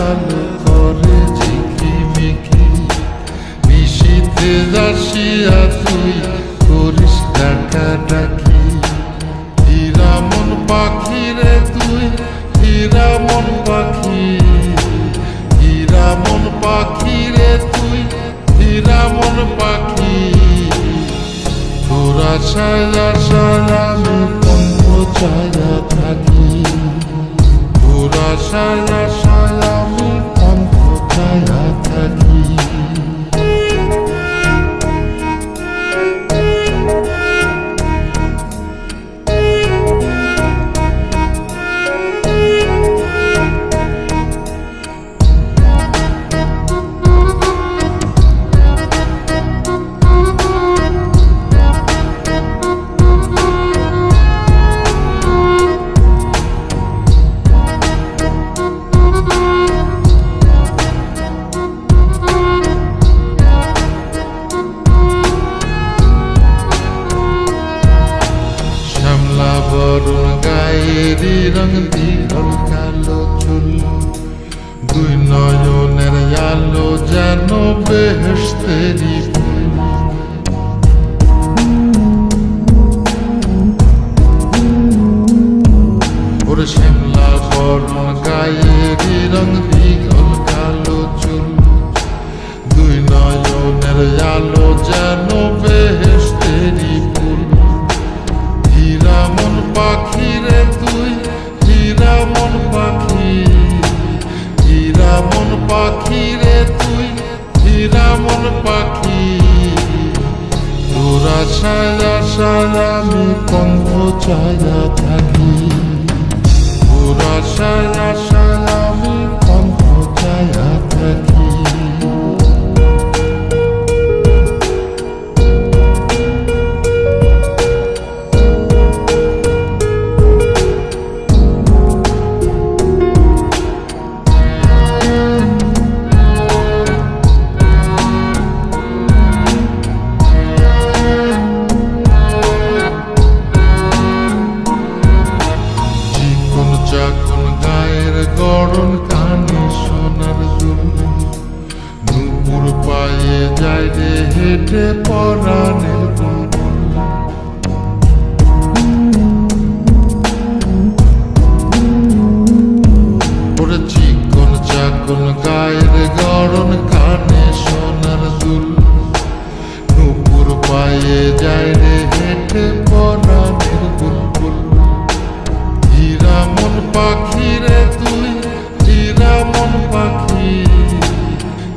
আলো করে ঝিকিমিকি, নিশীথে আসিয়া তুই করিস ডাকাডাকি। হীরা মন পাখি রে তুই, হীরা মন পাখি, হীরা মন পাখি রে তুই, হীরা মন পাখি। তোর আশায় আশায় আমি কণ্ঠ চায়া থাকি, তোর আশায় আশায় আমি কণ্ঠ চায়া থাকি। বরুণ গায়েরি রং দিঘল কালো চুল, দুই নয়নের আলো যেন বেহেশতেরি ফুল। ওরে শ্যামলা বরুণ গায়েরি রং দিঘল কালো চুল, দুই নয়নের আলো যেন বেহেশতেরি ফুল। হীরা মন পাখি রে তুই, হীরা মন পাখি, হীরা মন পাখি রে তুই, হীরা মন পাখি। তোর আশায় আশায় আমি কণ্ঠ চায়া থাকি, তোর আশায় আশায় আমি কণ্ঠ চায়া থাকি। গায়ের গড়ন কানে সোনার দুল, নুপুর পায়ে যায় রে হেঁটে পরাণের বুলবুল। ওরে চিকন চাকন গায়ের গড়ন কানে সোনার দুল, নুপুর পায়ে যায় রে হেঁটে পরাণের বুলবুল। হীরা মন পাখি রে তুই, হীরা মন পাখি,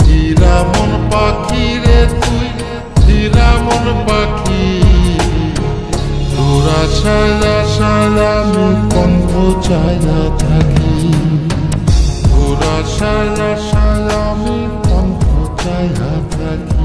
হীরা মন পাখি রে তুই, হীরা মন পাখি। তোর আশায় আশায় আমি কণ্ঠ চায়া থাকি, তোর আশায় আশায় আমি কণ্ঠ চায়া থাকি।